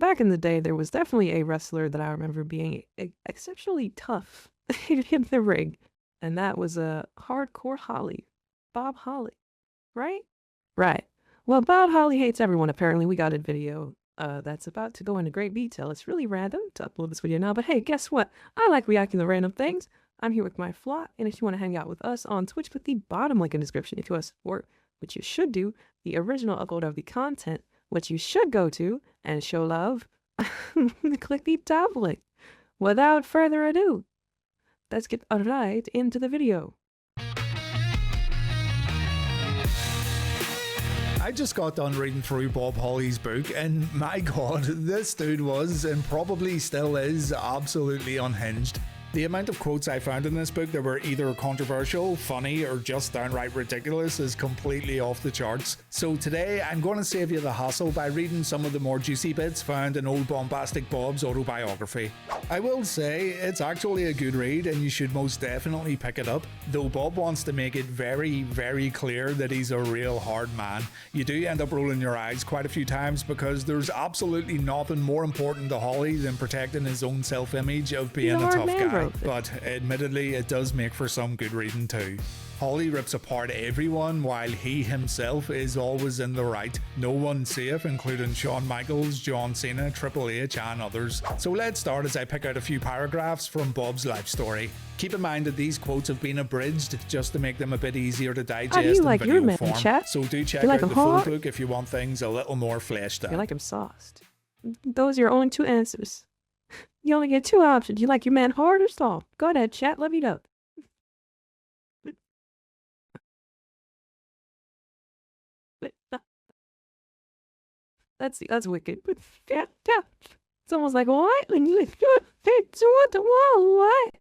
back in the day, there was definitely a wrestler that I remember being exceptionally tough in the ring, and that was a hardcore Holly, Bob Holly, right? Right. Well, Bob Holly hates everyone. Apparently, we got a video that's about to go into great detail. It's really random to upload this video now, but hey, guess what? I like reacting to random things. I'm here with my flock, and if you want to hang out with us on Twitch, put the bottom link in the description. If you want to support, which you should do, the original upload of the content, which you should go to and show love, click the top link. Without further ado, let's get right into the video. I just got done reading through Bob Holly's book, and my god, this dude was, and probably still is, absolutely unhinged. The amount of quotes I found in this book that were either controversial, funny, or just downright ridiculous is completely off the charts. So today, I'm going to save you the hassle by reading some of the more juicy bits found in old Bombastic Bob's autobiography. I will say, it's actually a good read and you should most definitely pick it up, though Bob wants to make it very, very clear that he's a real hard man. You do end up rolling your eyes quite a few times because there's absolutely nothing more important to Holly than protecting his own self-image of being a tough guy. But admittedly, it does make for some good reading too. Holly rips apart everyone while he himself is always in the right. No one safe, including Shawn Michaels, John Cena, Triple H and others. So let's start as I pick out a few paragraphs from Bob's life story. Keep in mind that these quotes have been abridged just to make them a bit easier to digest in video form. Chat? So do check out the full book if you want things a little more fleshed out. You like him sauced. Those are your only two answers. You only get two options. You like your man hard or soft? Go ahead, chat. Let me know. That's wicked. But yeah, it's almost like what when you fit toward the wall. What?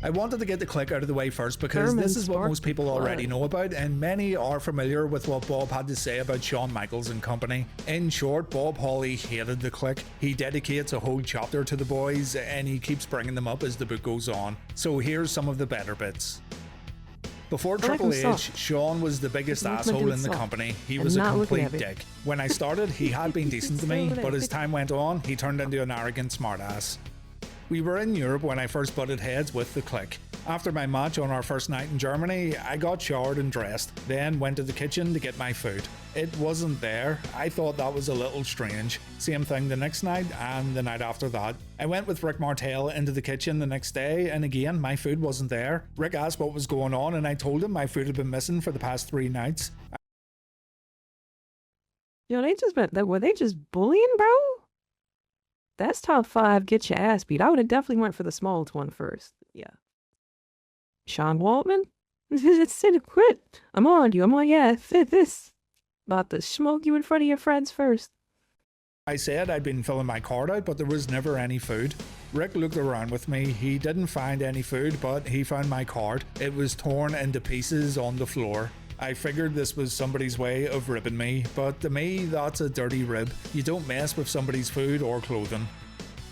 I wanted to get the click out of the way first because this is what most people already know about, and many are familiar with what Bob had to say about Shawn Michaels and company. In short, Bob Holly hated the click. He dedicates a whole chapter to the boys and he keeps bringing them up as the book goes on. So here's some of the better bits. Before Triple H, Shawn was the biggest asshole in the company. He was a complete dick. When I started, he had been decent to me, but as time went on, he turned into an arrogant smartass. We were in Europe when I first butted heads with the clique. After my match on our first night in Germany, I got showered and dressed, then went to the kitchen to get my food. It wasn't there. I thought that was a little strange. Same thing the next night and the night after that. I went with Rick Martel into the kitchen the next day, and again, my food wasn't there. Rick asked what was going on, and I told him my food had been missing for the past 3 nights. Yo, were they just bullying, bro? That's top 5, get your ass beat. I would have definitely went for the smallest one first. Yeah. Sean Waltman? Said to quit. I'm on you. Yeah, fit this. About to smoke you in front of your friends first. I said I'd been filling my card out, but there was never any food. Rick looked around with me. He didn't find any food, but he found my card. It was torn into pieces on the floor. I figured this was somebody's way of ribbing me, but to me, that's a dirty rib. You don't mess with somebody's food or clothing.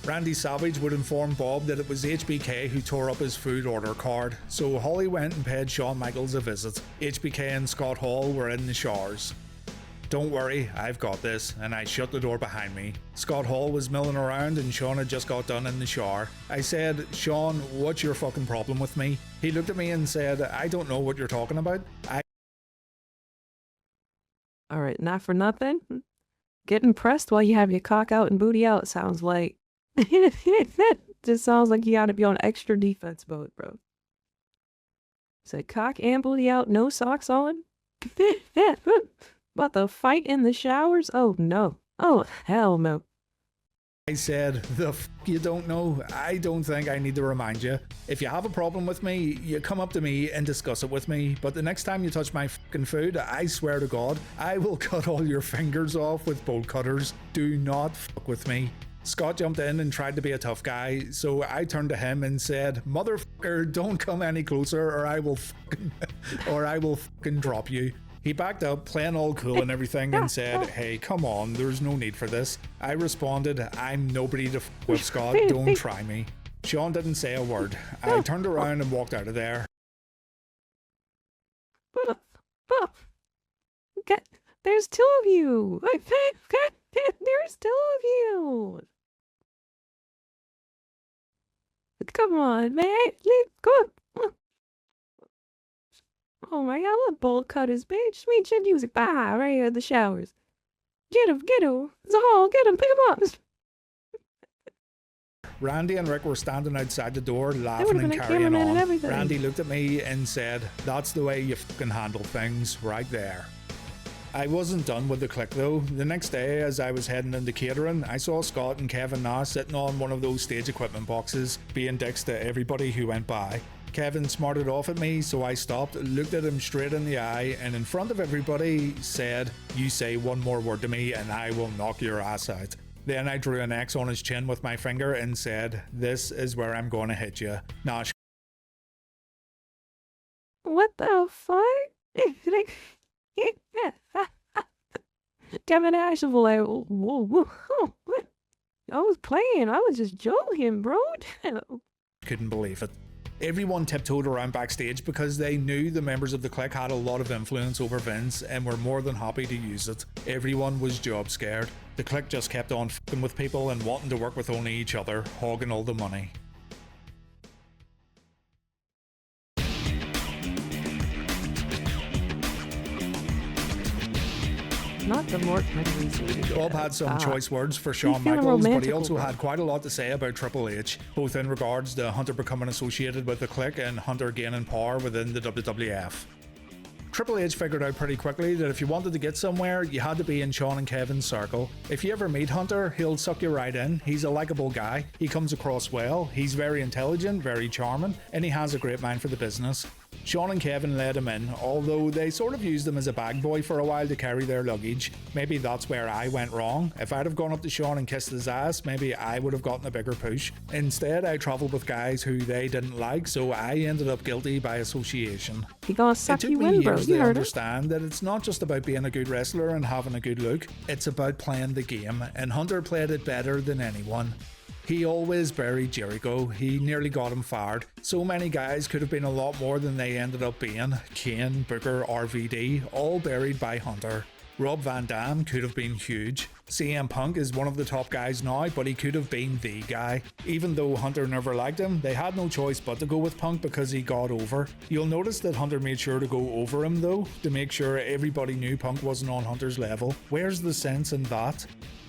Randy Savage would inform Bob that it was HBK who tore up his food order card, so Holly went and paid Shawn Michaels a visit. HBK and Scott Hall were in the showers. Don't worry, I've got this, and I shut the door behind me. Scott Hall was milling around and Shawn had just got done in the shower. I said, Shawn, what's your fucking problem with me? He looked at me and said, I don't know what you're talking about. Alright, not for nothing. Getting pressed while you have your cock out and booty out sounds like... that just sounds like you gotta be on extra defense mode, bro. Said cock and booty out, no socks on? About the fight in the showers? Oh no. Oh hell no. I said, the f you don't know? I don't think I need to remind you. If you have a problem with me, you come up to me and discuss it with me, but the next time you touch my fucking food, I swear to God, I will cut all your fingers off with bolt cutters. Do not fuck with me. Scott jumped in and tried to be a tough guy, so I turned to him and said, motherfucker, don't come any closer or I will fucking drop you. He backed up, playing all cool and everything, and said, hey, come on, there's no need for this. I responded, I'm nobody to f with, Scott, don't try me. Shawn didn't say a word. I turned around and walked out of there. There's two of you. There's two of you. Come on, man. Go. Oh my God, what bowl cutters, bitch. Sweet chin music. Bah, right here in the showers. Get him. Zahal, get him, pick him up. Randy and Rick were standing outside the door There laughing would've and been a carrying cameraman and on. everything. Randy looked at me and said, "That's the way you fucking handle things, right there." I wasn't done with the click though. The next day, as I was heading into catering, I saw Scott and Kevin Nash sitting on one of those stage equipment boxes, being dicks to everybody who went by. Kevin smarted off at me, so I stopped, looked at him straight in the eye, and in front of everybody said, "You say one more word to me and I will knock your ass out." Then I drew an X on his chin with my finger and said, "This is where I'm gonna hit you." Nash. What the fuck? Kevin Nash was like, whoa. I was playing. I was just joking, bro. Couldn't believe it. Everyone tiptoed around backstage because they knew the members of the clique had a lot of influence over Vince and were more than happy to use it. Everyone was job scared. The clique just kept on fucking with people and wanting to work with only each other, hogging all the money. Not the more memories. Bob had some choice words for Shawn Michaels, but he also had quite a lot to say about Triple H, both in regards to Hunter becoming associated with the clique and Hunter gaining power within the WWF. Triple H figured out pretty quickly that if you wanted to get somewhere, you had to be in Shawn and Kevin's circle. If you ever meet Hunter, he'll suck you right in. He's a likable guy, he comes across well, he's very intelligent, very charming, and he has a great mind for the business. Shawn and Kevin let him in, although they sort of used him as a bag boy for a while to carry their luggage. Maybe that's where I went wrong. If I'd have gone up to Shawn and kissed his ass, maybe I would have gotten a bigger push. Instead, I travelled with guys who they didn't like, so I ended up guilty by association. He gonna suck you in, bro. It took me years to understand that it's not just about being a good wrestler and having a good look, it's about playing the game, and Hunter played it better than anyone. He always buried Jericho, he nearly got him fired. So many guys could have been a lot more than they ended up being. Kane, Booker, RVD, all buried by Hunter. Rob Van Dam could have been huge. CM Punk is one of the top guys now, but he could have been the guy. Even though Hunter never liked him, they had no choice but to go with Punk because he got over. You'll notice that Hunter made sure to go over him though, to make sure everybody knew Punk wasn't on Hunter's level. Where's the sense in that?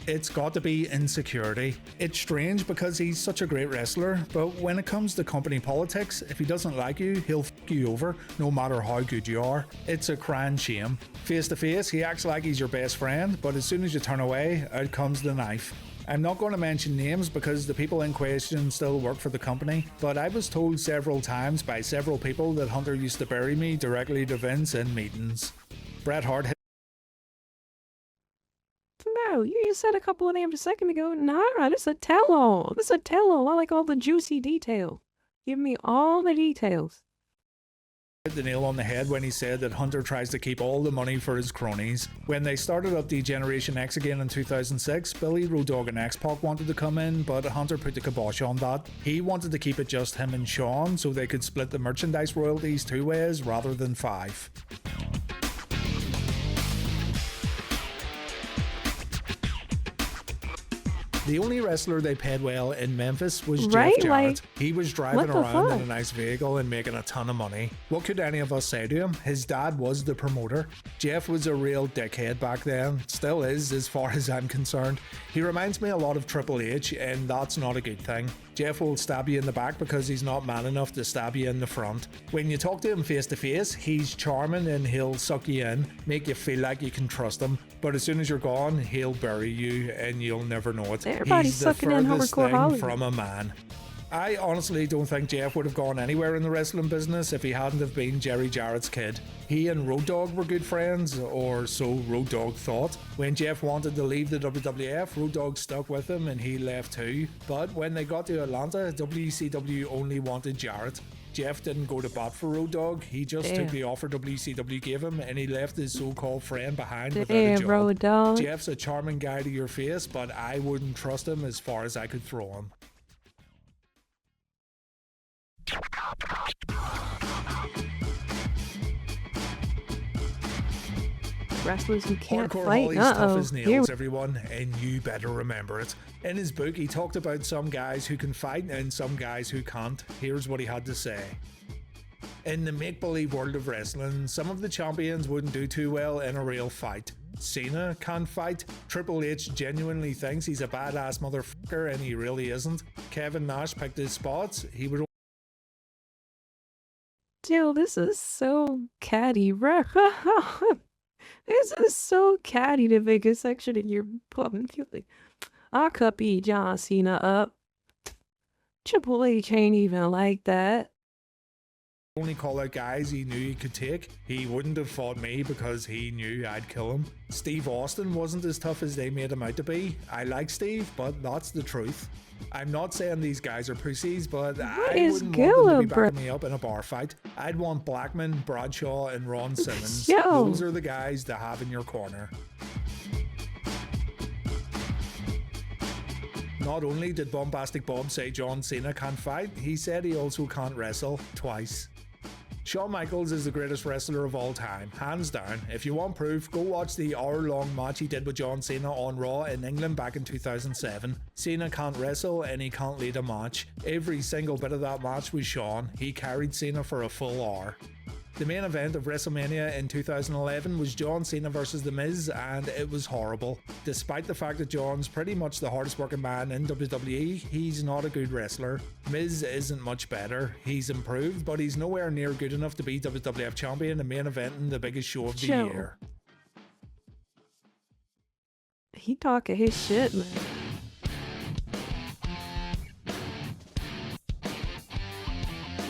It's got to be insecurity. It's strange because he's such a great wrestler, but when it comes to company politics, if he doesn't like you, he'll fuck you over, no matter how good you are. It's a crying shame. Face to face, he acts like he's your best friend, but as soon as you turn away, out comes the knife. I'm not going to mention names because the people in question still work for the company, but I was told several times by several people that Hunter used to bury me directly to Vince in meetings. Bret Hart. No, you said a couple of names a second ago. Nah, this is a tell-all. This is a tell-all. I like all the juicy detail. Give me all the details. Hit the nail on the head when he said that Hunter tries to keep all the money for his cronies. When they started up D-Generation X again in 2006, Billy, Road Dogg and X-Pac wanted to come in, but Hunter put the kibosh on that. He wanted to keep it just him and Shawn so they could split the merchandise royalties 2 ways rather than 5. The only wrestler they paid well in Memphis was Jeff Jarrett. He was driving around in a nice vehicle and making a ton of money. What could any of us say to him? His dad was the promoter. Jeff was a real dickhead back then. Still is, as far as I'm concerned. He reminds me a lot of Triple H, and that's not a good thing. Jeff will stab you in the back because he's not man enough to stab you in the front. When you talk to him face to face, he's charming and he'll suck you in, make you feel like you can trust him. But as soon as you're gone, he'll bury you and you'll never know it. Everybody's he's the sucking in furthest hardcore thing Hollywood. from a man. I honestly don't think Jeff would have gone anywhere in the wrestling business if he hadn't have been Jerry Jarrett's kid. He and Road Dogg were good friends, or so Road Dogg thought. When Jeff wanted to leave the WWF, Road Dogg stuck with him and he left too. But when they got to Atlanta, WCW only wanted Jarrett. Jeff didn't go to bat for Road Dogg, he just took the offer WCW gave him and he left his so-called friend behind without a job. Road Dogg. Jeff's a charming guy to your face, but I wouldn't trust him as far as I could throw him. wrestlers who can't Hardcore fight. Holly's tough as Here nails, everyone, and you better remember it. In his book, he talked about some guys who can fight and some guys who can't. Here's what he had to say. In the make-believe world of wrestling, some of the champions wouldn't do too well in a real fight. Cena can't fight. Triple H genuinely thinks he's a badass motherfucker and he really isn't. Kevin Nash picked his spots. He would Dude, this is so catty. This is so catty to make a section in your pub. I could beat John Cena up. Triple H ain't even like that. only call out guys he knew he could take. He wouldn't have fought me because he knew I'd kill him. Steve Austin wasn't as tough as they made him out to be. I like Steve, but that's the truth. I'm not saying these guys are pussies, but I wouldn't want them to be backing me up in a bar fight. I'd want Blackman, Bradshaw, and Ron Simmons. Those are the guys to have in your corner. Not only did Bombastic Bob say John Cena can't fight, he said he also can't wrestle twice. Shawn Michaels is the greatest wrestler of all time, hands down. If you want proof, go watch the hour-long match he did with John Cena on Raw in England back in 2007. Cena can't wrestle and he can't lead a match. Every single bit of that match was Shawn. He carried Cena for a full hour. The main event of WrestleMania in 2011 was John Cena vs The Miz, and it was horrible. Despite the fact that John's pretty much the hardest working man in WWE, he's not a good wrestler. Miz isn't much better. He's improved, but he's nowhere near good enough to be WWF champion and main event in the biggest show of the year. He talking his shit, man.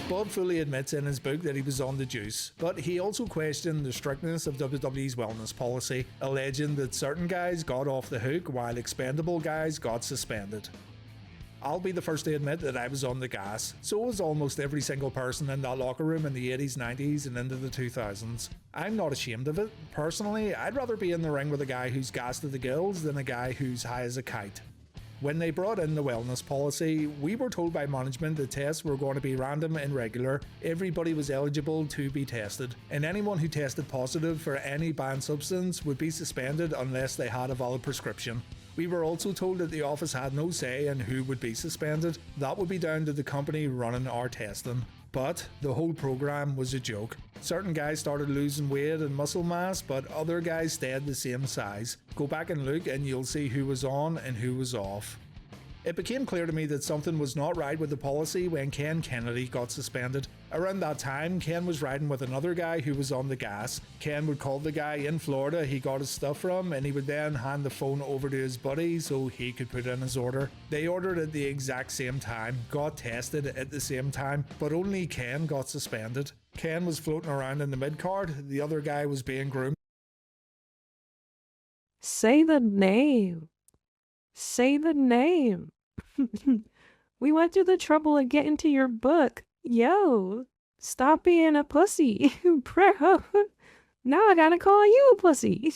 Bob fully admits in his book that he was on the juice, but he also questioned the strictness of WWE's wellness policy, alleging that certain guys got off the hook while expendable guys got suspended. I'll be the first to admit that I was on the gas. So was almost every single person in that locker room in the 80s, 90s and into the 2000s. I'm not ashamed of it. Personally, I'd rather be in the ring with a guy who's gassed to the gills than a guy who's high as a kite. When they brought in the wellness policy, we were told by management that tests were going to be random and regular. Everybody was eligible to be tested, and anyone who tested positive for any banned substance would be suspended unless they had a valid prescription. We were also told that the office had no say in who would be suspended. That would be down to the company running our testing. But the whole program was a joke. Certain guys started losing weight and muscle mass, but other guys stayed the same size. Go back and look and you'll see who was on and who was off. It became clear to me that something was not right with the policy when Ken Kennedy got suspended. Around that time, Ken was riding with another guy who was on the gas. Ken would call the guy in Florida he got his stuff from, and he would then hand the phone over to his buddy so he could put in his order. They ordered at the exact same time, got tested at the same time, but only Ken got suspended. Ken was floating around in the mid-card, the other guy was being groomed. Say the name. Say the name. We went through the trouble of getting to your book. Yo, stop being a pussy. Bro, now I gotta call you a pussy.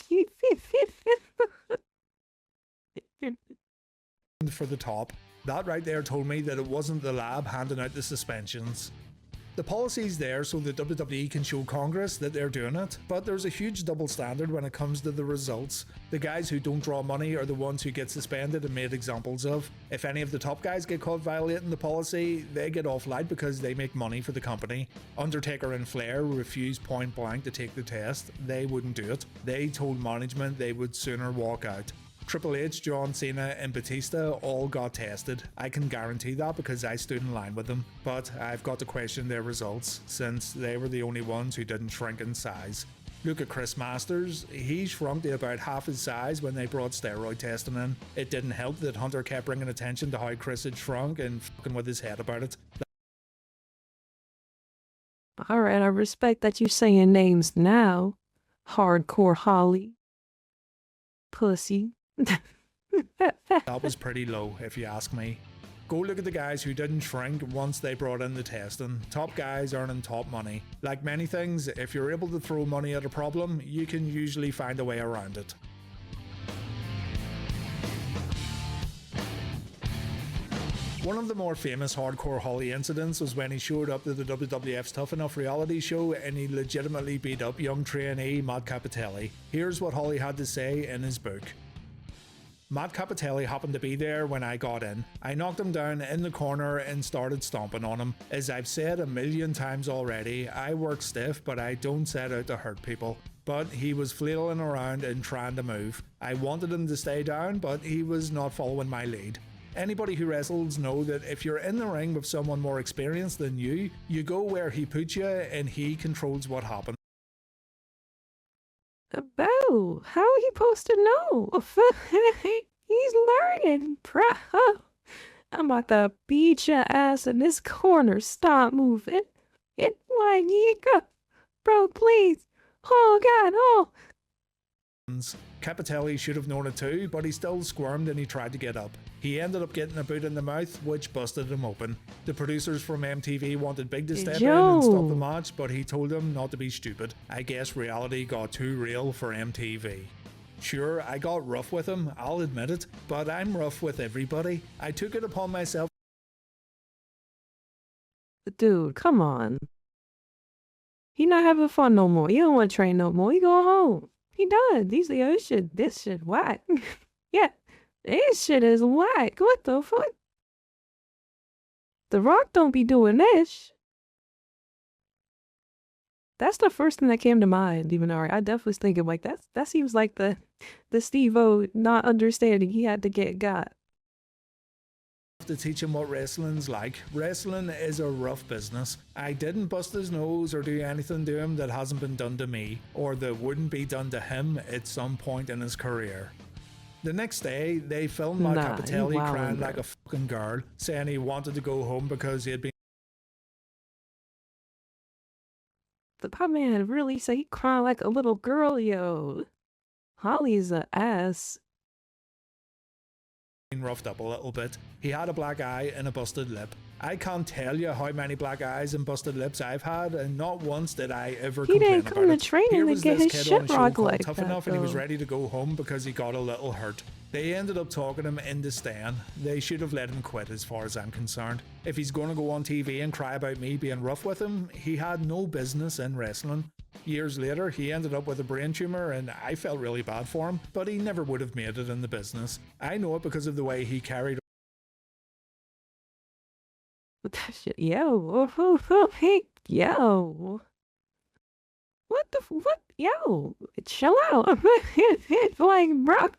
For the top. That right there told me that it wasn't the lab handing out the suspensions. The policy's there so the WWE can show Congress that they're doing it, but there's a huge double standard when it comes to the results. The guys who don't draw money are the ones who get suspended and made examples of. If any of the top guys get caught violating the policy, they get off light because they make money for the company. Undertaker and Flair refused point blank to take the test. They wouldn't do it. They told management they would sooner walk out. Triple H, John Cena and Batista all got tested. I can guarantee that because I stood in line with them, but I've got to question their results since they were the only ones who didn't shrink in size. Look at Chris Masters, he shrunk to about half his size when they brought steroid testing in. It didn't help that Hunter kept bringing attention to how Chris had shrunk and fucking with his head about it. Alright, I respect that you saying names now. Hardcore Holly. Pussy. That was pretty low, if you ask me. Go look at the guys who didn't shrink once they brought in the testing. Top guys earning top money. Like many things, if you're able to throw money at a problem, you can usually find a way around it. One of the more famous Hardcore Holly incidents was when he showed up to the WWF's Tough Enough reality show and he legitimately beat up young trainee Matt Cappotelli. Here's what Holly had to say in his book. Matt Cappotelli happened to be there when I got in. I knocked him down in the corner and started stomping on him. As I've said a million times already, I work stiff but I don't set out to hurt people. But he was flailing around and trying to move. I wanted him to stay down but he was not following my lead. Anybody who wrestles know that if you're in the ring with someone more experienced than you go where he puts you and he controls what happens. Boo! How are you supposed to know? He's learning, bro. I'm about to beat your ass in this corner. Stop moving. It like you go. Bro, please. Oh, God, oh. Cappotelli should have known it too, but he still squirmed and he tried to get up. He ended up getting a boot in the mouth, which busted him open. The producers from MTV wanted Big to step in and stop the match, but he told them not to be stupid. I guess reality got too real for MTV. Sure, I got rough with him, I'll admit it, but I'm rough with everybody. I took it upon myself. Dude, come on. He not having fun no more. You don't want to train no more. You go home. He done. This shit whack. Yeah, this shit is whack. What the fuck? The Rock don't be doing this. That's the first thing that came to mind, even though I definitely was thinking like that seems like the Steve-O not understanding he had to get got. To teach him what wrestling's like. Wrestling is a rough business. I didn't bust his nose or do anything to him that hasn't been done to me, or that wouldn't be done to him at some point in his career. The next day, they filmed Matt Cappotelli crying like a fucking girl, saying he wanted to go home because he had been. The pop man really said he crying like a little girl, yo. Holly's a ass. Roughed up a little bit. He had a black eye and a busted lip. I can't tell you how many black eyes and busted lips I've had, and not once did I ever complain about it. He didn't come to training to get his shit rocked like that, Tough Enough, and he was ready to go home because he got a little hurt. They ended up talking him into staying. They should have let him quit as far as I'm concerned. If he's going to go on TV and cry about me being rough with him, he had no business in wrestling. Years later, he ended up with a brain tumor and I felt really bad for him, but he never would have made it in the business. I know it because of the way he carried. That shit, yo, hey, yo. What the, what, yo, chill out. Like, bro.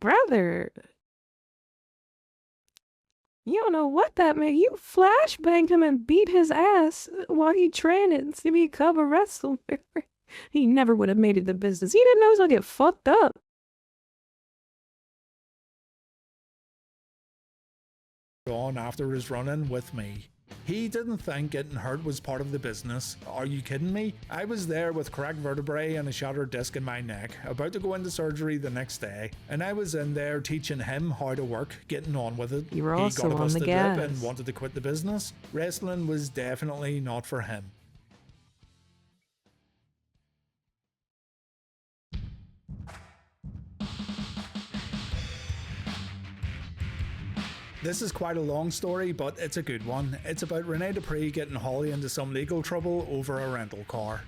Brother. You don't know what that meant. You flashbanged him and beat his ass while he trained to become a wrestler. He never would have made it the business. He didn't know he was gonna get fucked up. On after his run-in with me. He didn't think getting hurt was part of the business. Are you kidding me? I was there with cracked vertebrae and a shattered disc in my neck, about to go into surgery the next day, and I was in there teaching him how to work, getting on with it. You were also on the gas. And wanted to quit the business. Wrestling was definitely not for him. This is quite a long story, but it's a good one. It's about Rene Dupree getting Holly into some legal trouble over a rental car.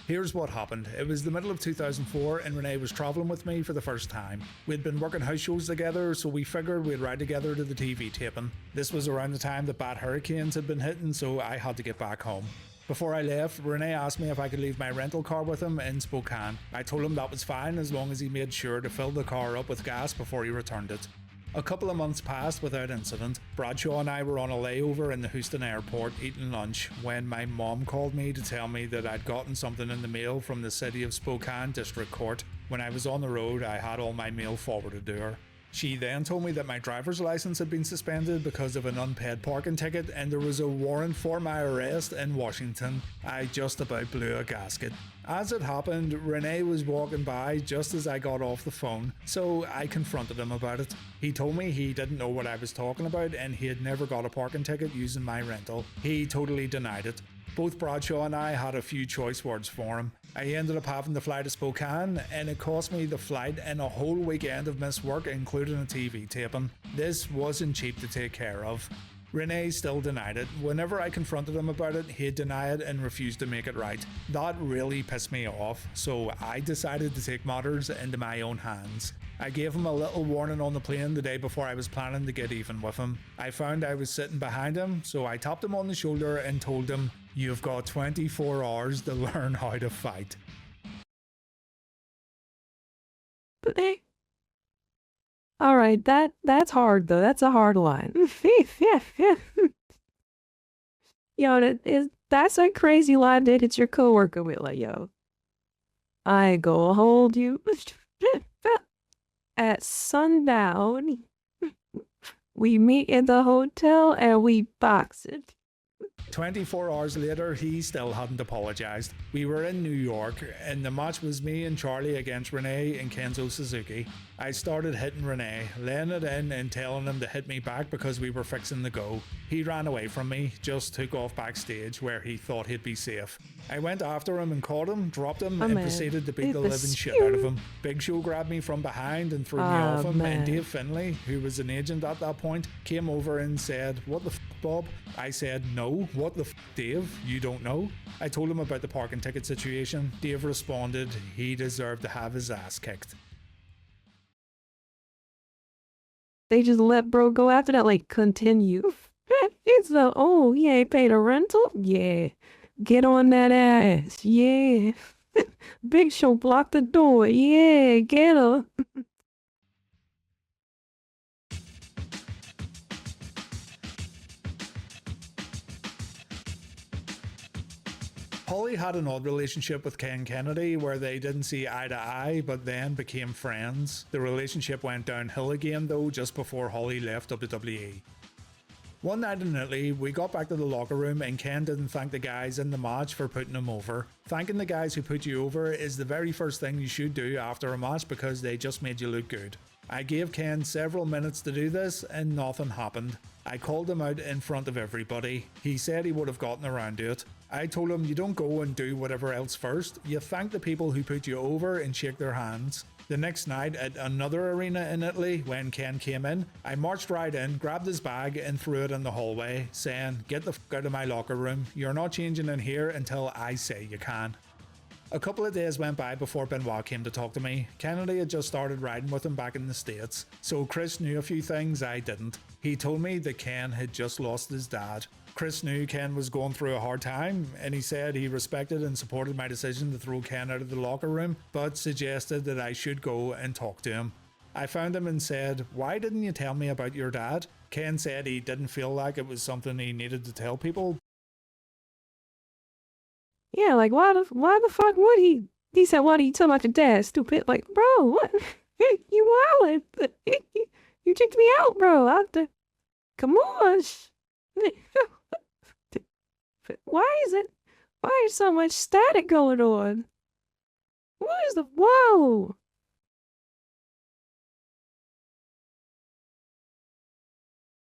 Here's what happened. It was the middle of 2004 and Rene was travelling with me for the first time. We'd been working house shows together, so we figured we'd ride together to the TV taping. This was around the time that bad hurricanes had been hitting, so I had to get back home. Before I left, Rene asked me if I could leave my rental car with him in Spokane. I told him that was fine as long as he made sure to fill the car up with gas before he returned it. A couple of months passed without incident. Bradshaw and I were on a layover in the Houston airport eating lunch when my mom called me to tell me that I'd gotten something in the mail from the City of Spokane District Court. When I was on the road, I had all my mail forwarded to her. She then told me that my driver's license had been suspended because of an unpaid parking ticket and there was a warrant for my arrest in Washington. I just about blew a gasket. As it happened, Rene was walking by just as I got off the phone, so I confronted him about it. He told me he didn't know what I was talking about and he had never got a parking ticket using my rental. He totally denied it. Both Bradshaw and I had a few choice words for him. I ended up having to fly to Spokane, and it cost me the flight and a whole weekend of missed work, including a TV taping. This wasn't cheap to take care of. Renee still denied it. Whenever I confronted him about it, he'd deny it and refuse to make it right. That really pissed me off, so I decided to take matters into my own hands. I gave him a little warning on the plane the day before I was planning to get even with him. I found I was sitting behind him, so I tapped him on the shoulder and told him, "You've got 24 hours to learn how to fight." But hey, all right, that's hard though. That's a hard line. Yeah. Yo, that's a crazy line to hit your coworker with. Like, yo, I go hold you at sundown. We meet in the hotel and we box it. 24 hours later, he still hadn't apologised. We were in New York, and the match was me and Charlie against Renee and Kenzo Suzuki. I started hitting Renee, laying it in and telling him to hit me back because we were fixing to go. He ran away from me, just took off backstage where he thought he'd be safe. I went after him and caught him, dropped him, and proceeded to beat the living shit out of him. Big Show grabbed me from behind and threw me off him, and Dave Finlay, who was an agent at that point, came over and said, "What the f***, Bob?" I said, "No, what the f***, Dave? You don't know?" I told him about the parking ticket situation. Dave responded he deserved to have his ass kicked. They just let bro go after that, like, continue. It's the, oh, yeah, he paid a rental? Yeah. Get on that ass. Yeah. Big Show blocked the door. Yeah, get her. Holly had an odd relationship with Ken Kennedy where they didn't see eye to eye but then became friends. The relationship went downhill again though just before Holly left WWE. One night in Italy, we got back to the locker room and Ken didn't thank the guys in the match for putting him over. Thanking the guys who put you over is the very first thing you should do after a match because they just made you look good. I gave Ken several minutes to do this and nothing happened. I called him out in front of everybody. He said he would have gotten around to it. I told him you don't go and do whatever else first, you thank the people who put you over and shake their hands. The next night at another arena in Italy, when Ken came in, I marched right in, grabbed his bag and threw it in the hallway, saying, "Get the f*** out of my locker room, you're not changing in here until I say you can." A couple of days went by before Benoit came to talk to me. Kennedy had just started riding with him back in the States, so Chris knew a few things I didn't. He told me that Ken had just lost his dad. Chris knew Ken was going through a hard time, and he said he respected and supported my decision to throw Ken out of the locker room, but suggested that I should go and talk to him. I found him and said, "Why didn't you tell me about your dad?" Ken said he didn't feel like it was something he needed to tell people. Yeah, like, why the fuck would he? He said, "What are you talking about your dad, stupid?" Like, bro, what? You wildin'. You checked me out, bro. Come on. Why is so much static going on? What is the, whoa?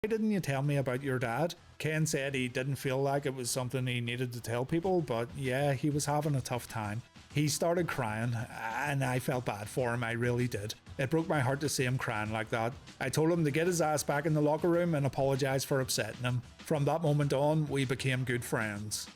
"Why didn't you tell me about your dad?" Ken said he didn't feel like it was something he needed to tell people, but yeah, he was having a tough time. He started crying, and I felt bad for him, I really did. It broke my heart to see him crying like that. I told him to get his ass back in the locker room and apologise for upsetting him. From that moment on, we became good friends.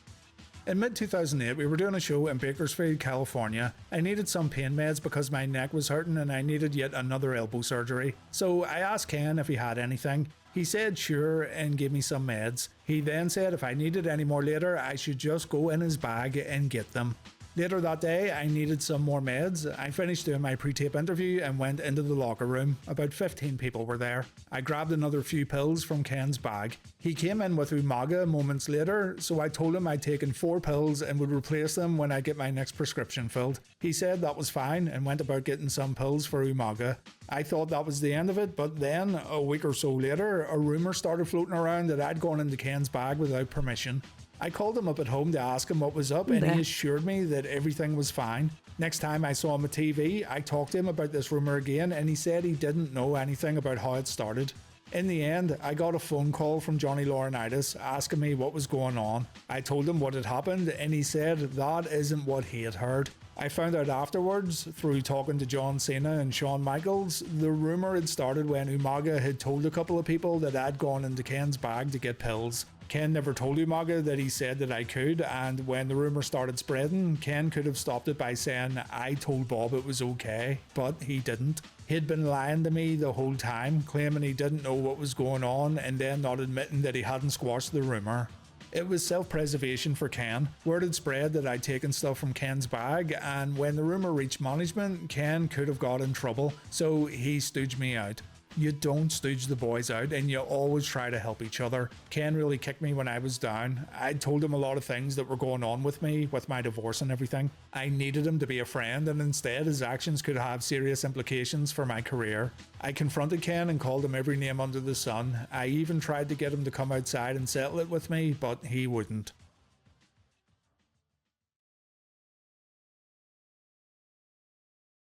In mid-2008, we were doing a show in Bakersfield, California. I needed some pain meds because my neck was hurting and I needed yet another elbow surgery. So I asked Ken if he had anything. He said sure and gave me some meds. He then said if I needed any more later, I should just go in his bag and get them. Later that day, I needed some more meds. I finished doing my pre-tape interview and went into the locker room. About 15 people were there. I grabbed another few pills from Ken's bag. He came in with Umaga moments later, so I told him I'd taken 4 pills and would replace them when I get my next prescription filled. He said that was fine and went about getting some pills for Umaga. I thought that was the end of it, but then, a week or so later, a rumour started floating around that I'd gone into Ken's bag without permission. I called him up at home to ask him what was up, and he assured me that everything was fine. Next time I saw him on TV, I talked to him about this rumour again, and he said he didn't know anything about how it started. In the end, I got a phone call from Johnny Laurinaitis asking me what was going on. I told him what had happened and he said that isn't what he had heard. I found out afterwards, through talking to John Cena and Shawn Michaels, the rumour had started when Umaga had told a couple of people that I'd gone into Ken's bag to get pills. Ken never told Umaga that he said that I could, and when the rumour started spreading, Ken could have stopped it by saying I told Bob it was okay, but he didn't. He'd been lying to me the whole time, claiming he didn't know what was going on and then not admitting that he hadn't squashed the rumour. It was self-preservation for Ken. Word had spread that I'd taken stuff from Ken's bag, and when the rumour reached management, Ken could have got in trouble, so he stooged me out. You don't stooge the boys out and you always try to help each other. Ken really kicked me when I was down. I told him a lot of things that were going on with me, with my divorce and everything. I needed him to be a friend, and instead his actions could have serious implications for my career. I confronted Ken and called him every name under the sun. I even tried to get him to come outside and settle it with me, but he wouldn't.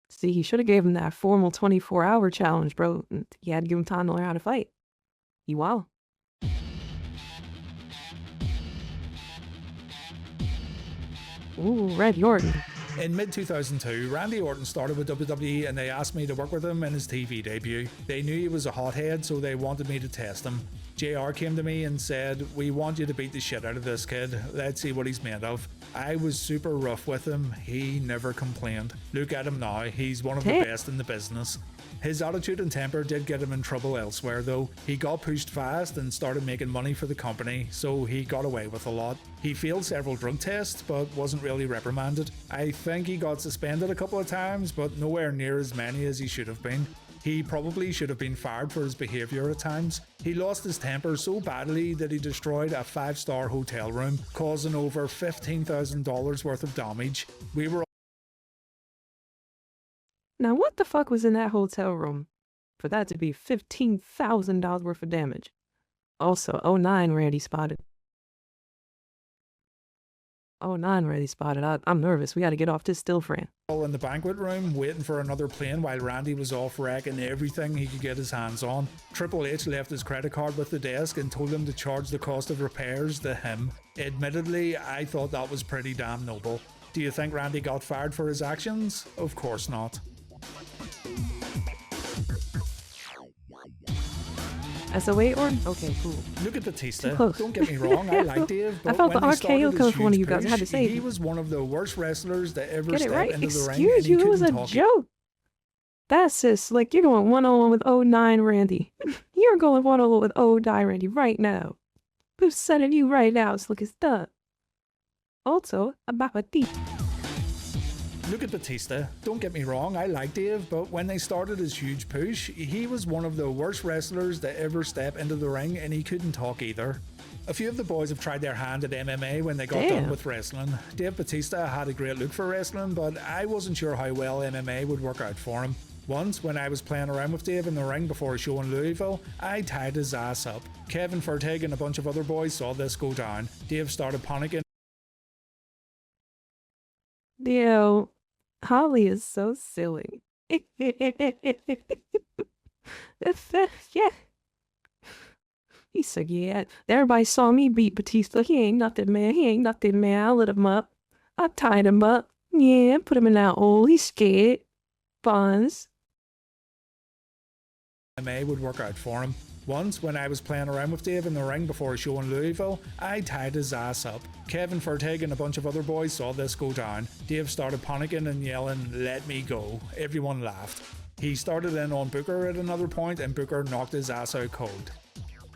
See, he should have gave him that formal 24-hour challenge, bro. He had to give him time to learn how to fight. You wow. Ooh, Red Orton. In mid-2002, Randy Orton started with WWE and they asked me to work with him in his TV debut. They knew he was a hothead, so they wanted me to test him. JR came to me and said, "We want you to beat the shit out of this kid. Let's see what he's made of." I was super rough with him. He never complained. Look at him now. He's one of the best in the business. His attitude and temper did get him in trouble elsewhere though. He got pushed fast and started making money for the company, so he got away with a lot. He failed several drug tests but wasn't really reprimanded. I think he got suspended a couple of times, but nowhere near as many as he should have been. He probably should have been fired for his behaviour at times. He lost his temper so badly that he destroyed a 5-star hotel room, causing over $15,000 worth of damage. We were Now, what the fuck was in that hotel room for that to be $15,000 worth of damage? Also, 09 Randy spotted. 09 Randy spotted. I'm nervous. We got to get off this still frame. all in the banquet room waiting for another plane while Randy was off wrecking everything he could get his hands on. Triple H left his credit card with the desk and told him to charge the cost of repairs to him. Admittedly, I thought that was pretty damn noble. Do you think Randy got fired for his actions? Of course not. SOA Orton? Okay, cool. Look at Batista. Don't get me wrong, I like Dave, but I felt when the he RKO started coming his from one of huge you guys. I had to push, say he was one of the worst wrestlers that ever get it stepped right. into the ring, and Excuse he you, it was couldn't a talk. joke. That's just like you're going 1-on-1 with 09 Randy. You're going 1-on-1 with 09 Randy right now. Who's sending you right now? It's looking stuck. Also, about Batista. Look at Batista. Don't get me wrong, I like Dave, but when they started his huge push, he was one of the worst wrestlers to ever step into the ring, and he couldn't talk either. A few of the boys have tried their hand at MMA when they got done with wrestling. Dave Batista had a great look for wrestling, but I wasn't sure how well MMA would work out for him. Once, when I was playing around with Dave in the ring before a show in Louisville, I tied his ass up. Kevin Fertig and a bunch of other boys saw this go down. Dave started panicking. Yo, Holly is so silly. Yeah. He said, yeah, everybody saw me beat Batista. He ain't nothing, man. He ain't nothing, man. I lit him up. I tied him up. Yeah, put him in that hole. He's scared. Bonds. MMA would work out for him. Once, when I was playing around with Dave in the ring before a show in Louisville, I tied his ass up. Kevin Fertig and a bunch of other boys saw this go down. Dave started panicking and yelling, "Let me go." Everyone laughed. He started in on Booker at another point and Booker knocked his ass out cold.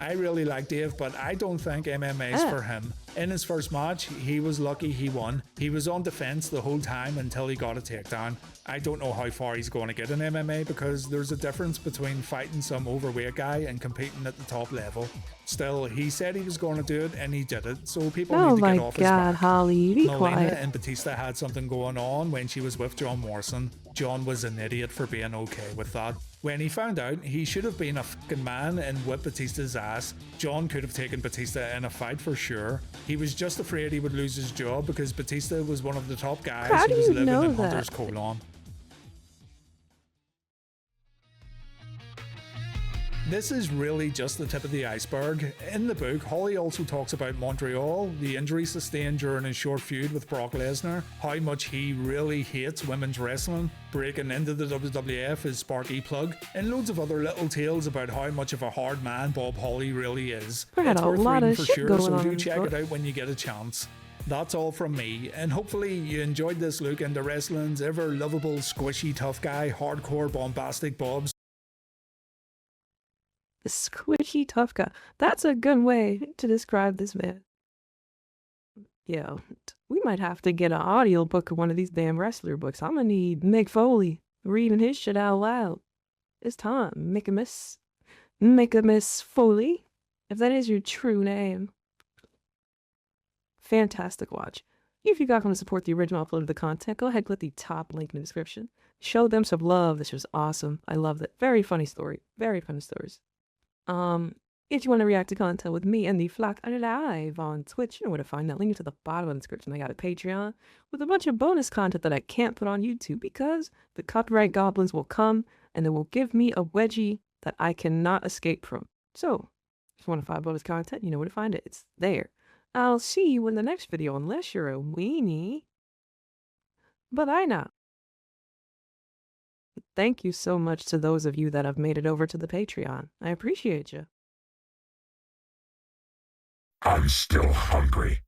I really like Dave, but I don't think MMA's for him. In his first match, he was lucky he won. He was on defense the whole time until he got a takedown. I don't know how far he's going to get in MMA because there's a difference between fighting some overweight guy and competing at the top level. Still, he said he was going to do it and he did it, so people need to get off his back. Oh my God, Holly, be quiet. Melina and Batista had something going on when she was with John Morrison. John was an idiot for being okay with that. When he found out, he should have been a fucking man and whipped Batista's ass. John could have taken Batista in a fight for sure. He was just afraid he would lose his job because Batista was one of the top guys who was living in Hunter's Colon. this is really just the tip of the iceberg. In the book, Holly also talks about Montreal, the injury sustained during his short feud with Brock Lesnar, how much he really hates women's wrestling, breaking into the WWF as Sparky Plug, and loads of other little tales about how much of a hard man Bob Holly really is. I had It's a worth lot reading of for shit sure, going so on do in check this it book. out when you get a chance. That's all from me, and hopefully you enjoyed this look into wrestling's ever lovable, squishy, tough guy, hardcore, bombastic Bobs. The squishy tough guy. That's a good way to describe this man. Yo, we might have to get an audiobook of one of these damn wrestler books. I'm gonna need Mick Foley reading his shit out loud. It's time. Make a miss Foley, if that is your true name. Fantastic watch. If you guys want to support the original upload of the content, go ahead, click the top link in the description. Show them some love. This was awesome. I loved it. Very funny story. Very funny stories. If you want to react to content with me and the flock live on Twitch, you know where to find that link to the bottom of the description. I got a Patreon with a bunch of bonus content that I can't put on YouTube because the copyright goblins will come and they will give me a wedgie that I cannot escape from. So, if you want to find bonus content, you know where to find it. It's there. I'll see you in the next video unless you're a weenie. But I know. Thank you so much to those of you that have made it over to the Patreon. I appreciate you. I'm still hungry.